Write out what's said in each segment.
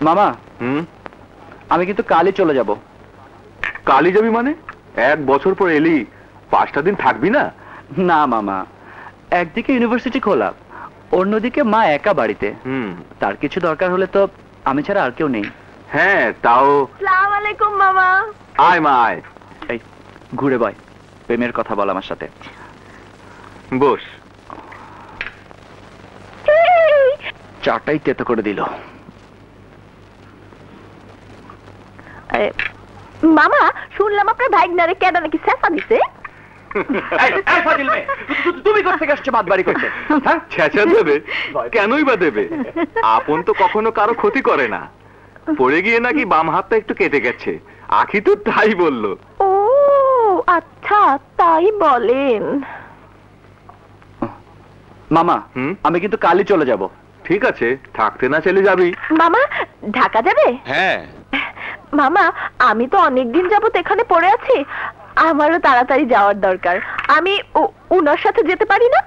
মামা আমি কিন্তু কালই চলে যাব। কালই যাবি মানে? 1 বছর পর এলি, 5টা দিন থাকবি না? না মামা, একদিকে ইউনিভার্সিটি খোলা, অন্যদিকে মা একা বাড়িতে। তার কিছু দরকার হলে তো আমি ছাড়া আর কেউ নেই। হ্যাঁ তাও। আসসালামু আলাইকুম মামা। আয় মা আয়। এই ঘুরে বয়, প্রেমের কথা বল আমার সাথে। বস। চাটাই তেতো করে দিল। মামা শুনলাম আপনার ভাইগনারে কেডা নাকি ছেঁচা দিছে। তুমি কোথা থেকে আসছো বাদবাড়ি করতে? ছেঁচা দেবে? কেনই বা দেবে? আপন তো কখনো কারো ক্ষতি করে না। পড়ে গিয়ে নাকি বাম হাতটা একটু কেটে গেছে, আখি তো তাই বললো। ও আচ্ছা, তাই বলেন। মামা আমি কিন্তু কালই চলে যাব। ঠিক আছে, থাকতে না চলে যাবি। মামা ঢাকা যাবে? হ্যাঁ। মামা আমি তো অনেকদিন যাবত এখানে পড়ে আছি, আমারও তাড়াতাড়ি যাওয়ার দরকার। আমি উনার সাথে যেতে পারি না?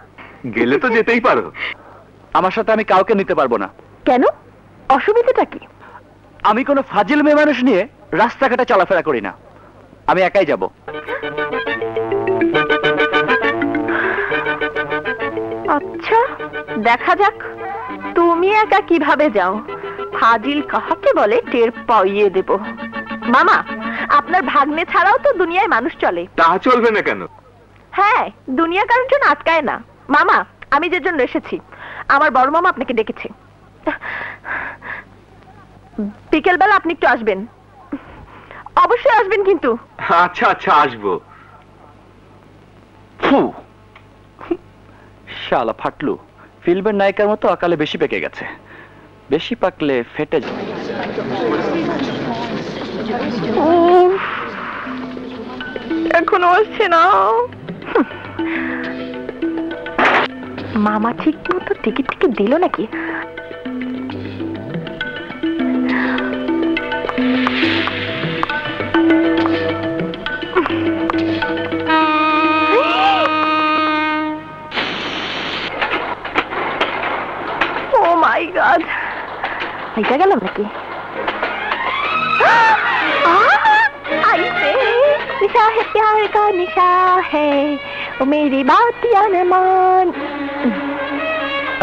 গেলে তো যেতেই পারো। আমার সাথে আমি কাউকে নিতে পারবো না। কেন? অসুবিধাটা কি? আমি কোনো ফাজিল মেয়ে মানুষ নিয়ে রাস্তাঘাটে চলাফেরা করি না, আমি একাই যাব। আচ্ছা দেখা যাক তুমি একা কিভাবে যাও। ফাজিল কাহাকে বলে টের পাইয়ে দেব। মামা আপনার ভাগ্নে ছাড়াও তো দুনিয়ায় মানুষ চলে। তা চলবে না কেন? হ্যাঁ, দুনিয়া কারোর জন্য আটকায় না। মামা আমি যে জন্য এসেছি, আমার বড় মামা আপনাকে ডেকেছে। বিকেল বেলা আপনি একটু আসবেন, অবশ্যই আসবেন কিন্তু। আচ্ছা আচ্ছা আসবো। শালা ফাটলু, ফিল্মের নায়িকার মতো অকালে বেশি পেকে গেছে। বেশি পাকলে ফেটে যাবে। এখনো আসছে না। মামা ঠিক মতো টিকিট দিল নাকি? ও মাই গড, এটা গেলাম নাকি? निशा है प्यार का निशा है, वो मेरी बात या न मान।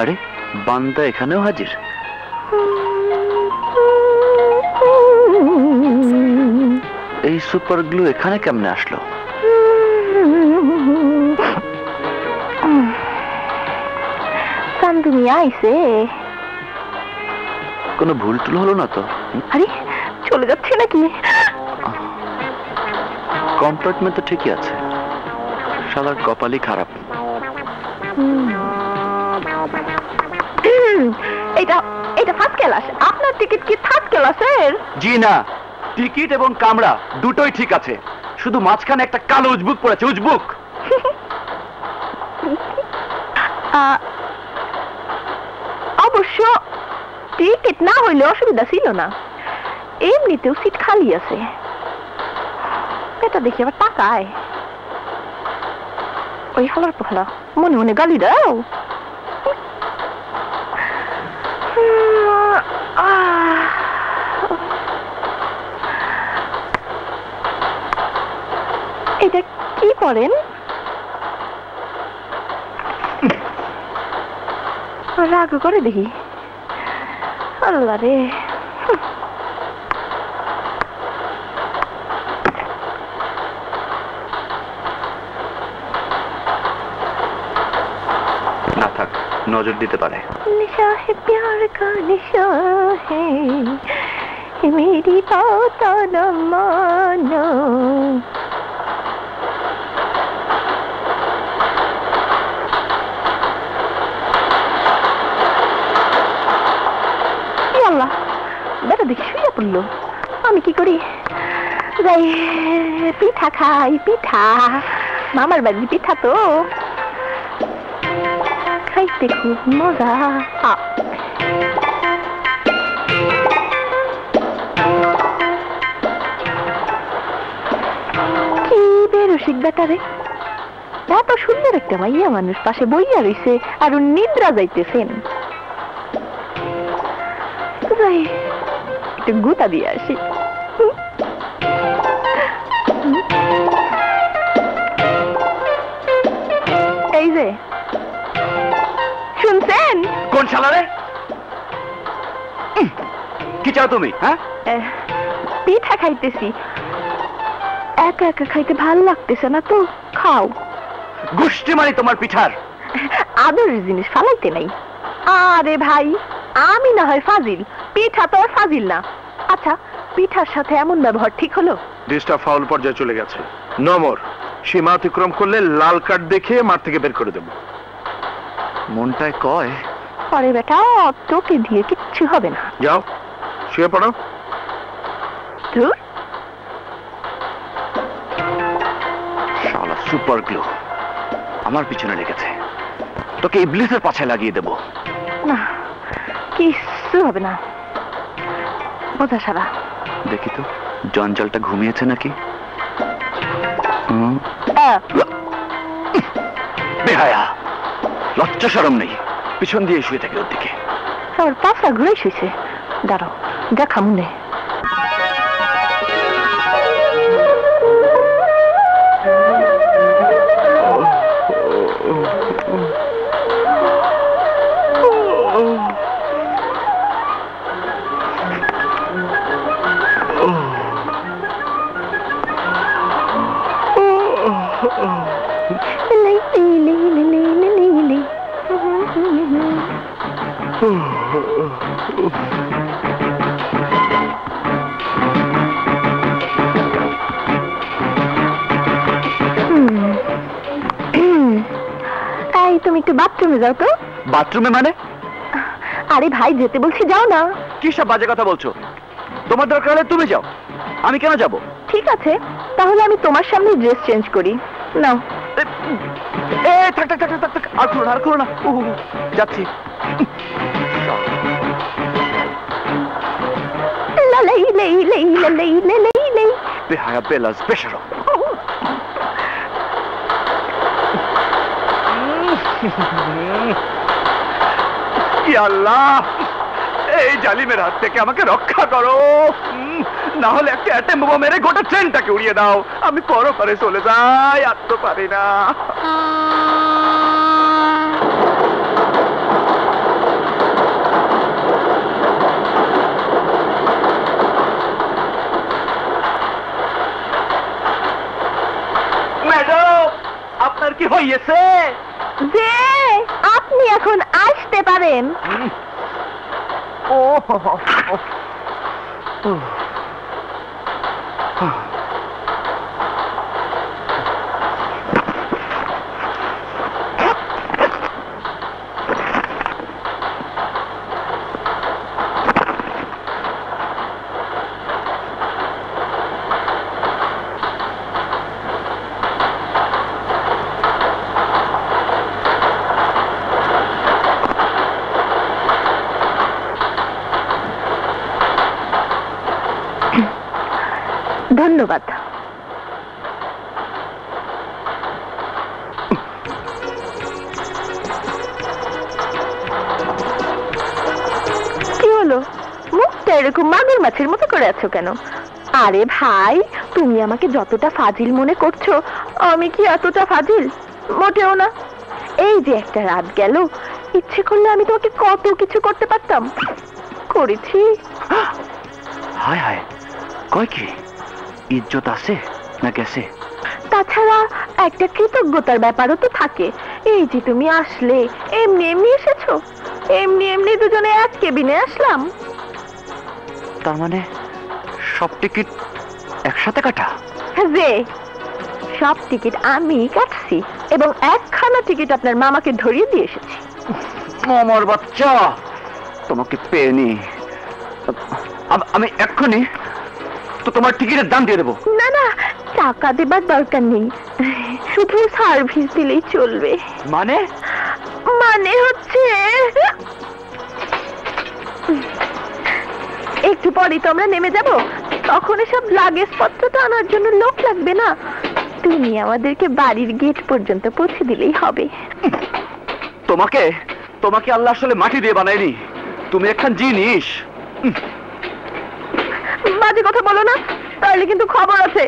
আরে বান্দা এখানেও হাজির। এই সুপার গ্লু এখানে কেমনে আসলো? চান্দুমিয়া আইছে। কোনো ভুল টুল হলো না তো? আরে চলে যাচ্ছে নাকি? কম্পার্টমেন্ট তো ঠিকই আছে, শালার কপালই খারাপ। এটা ফার্স্ট ক্লাস। আপনার টিকিট কি থার্ড ক্লাসের? জি না, টিকিট এবং কামরা দুটোই ঠিক আছে, শুধু মাঝখানে একটা কালো উজবুক পড়েছে। উজবুক। অবশ্য টিকিট না হইলে অসুবিধা ছিল না, এমনিতেও সিট খালি আছে। এটা দেখি আবার টাকায়। ওই হালার পহলা মনে মনে গালি দাও। এটা কি করেন? রাগ করে দেখি। আল্লাহ রে, না থাক, নজর দিতে পারে। निशा है प्यार का निशा है, मेरी बात न मानो। আল্লাহ, বেটা দেখি শুয়ে পড়লো। আমি কি করি? যাই পিঠা খাই। পিঠা, মামার বাড়ির পিঠা তো খাইতে খুব মজা। কি বেরসিক বেটারে, এত সুন্দর একটা মাইয়া মানুষ পাশে বইয়া রইছে আর নিদ্রা যাইতেছেন। একটু গুতা দিয়ে আসি। এই যে শুনছেন? কোন শালারে? কি চাও তুমি? হ্যাঁ, পিঠা খাইতেছি। একা একা খাইতে ভাল লাগতেছে না তো, খাও। গোষ্ঠী মানে তোমার পিঠার আদরের জিনিস ফালাইতে নাই। আরে ভাই, আমি না হয় ফাজিল, পিঠা তো আর ফাজিল না। আচ্ছা, পিঠার সাথে এমন ব্যবহার ঠিক হলো? ডিসটা ফাউল পর্যায়ে চলে গেছে। নমর সীমা অতিক্রম করলে লাল কার্ড দেখে মাঠ থেকে বের করে দেব। মনটায় কয় পরে বেটা তোকে দিয়ে কিচ্ছু হবে না। যাও শুয়ে পড়ো। ধুর, শালা সুপার গ্লু আমার পিছনে লেগেছে, তোকে ইবলিসের পাছায় লাগিয়ে দেব। না, কিচ্ছু হবে না। বোঝা সারা। দেখি তো জঞ্জালটা ঘুমিয়েছে নাকি। বেহায়া, লজ্জা শরম নেই, পিছন দিয়ে শুয়ে থাকে ওর দিকে। আমার পাশা ঘুরে শুয়েছে। দাঁড়াও, দেখা মনে। তুমি একটু বাথরুমে যাও তো। বাথরুমে মানে? আরে ভাই, যেতে বলছি, যাও না। কি সব বাজে কথা বলছো? তোমার দরকার হলে তুমি যাও, আমি কেন যাব? ঠিক আছে, তাহলে আমি তোমার সামনে ড্রেস চেঞ্জ করি। নাও। থাক থাক থাক থাক থাক, আর করো না, আর করো না। যাচ্ছি। লালাই লাই লাই লাই লাই লাই। বেহায়া বেলাস বেশরম। আল্লাহ, এই জালিমের হাত থেকে আমাকে রক্ষা করো, না হলে একটা অ্যাটম বোমা মেরে গোটা ট্রেনটাকে উড়িয়ে দাও। আমি পরপারে চলে যাই, আর তো পারি না। ম্যাডাম, আপনার কি হয়েছে? যে আপনি এখন আসতে পারেন। ধন্যবাদ। কি হলো, মুখটা এরকম মাগুর মাছের মতো করে আছো কেন? আরে ভাই, তুমি আমাকে যতটা ফাজিল মনে করছো, আমি কি এতটা ফাজিল? মোটেও না। এই যে একটা রাত গেল, ইচ্ছে করলে আমি তোমাকে কত কিছু করতে পারতাম, করেছি। হায় হায়, কয় কি? ইজ্জত আছে না গেছে? তাছাড়া একটা কৃতজ্ঞতার ব্যাপারও তো থাকে। এই যে তুমি আসলে, এমনি এমনি এসেছো, এমনি এমনি দুজনে এক কেবিনে আসলাম। তার মানে সব টিকিট একসাথে কাটা? যে সব টিকিট আমি কাটছি, এবং একখানা টিকিট আপনার মামাকে ধরিয়ে দিয়ে এসেছি। আমার বাচ্চা, তোমাকে পেয়ে নি। আমি এক্ষুনি তো তোমার টিকিটের দাম দিয়ে দেবো। না না, টাকা দেবার দরকার নেই, শুধু সার্ভিস দিলেই চলবে। মানে? মানে হচ্ছে একটু পরেই তো আমরা নেমে যাব, তখন সব লাগেজ পত্রটা আনার জন্য লোক লাগবে না। তুমি আমাদেরকে বাড়ির গেট পর্যন্ত পৌঁছে দিলেই হবে। তোমাকে তোমাকে আল্লাহ আসলে মাটি দিয়ে বানায়নি, তুমি একখান জিনিস। বাজে কথা বলো না, তাহলে কিন্তু খবর আছে।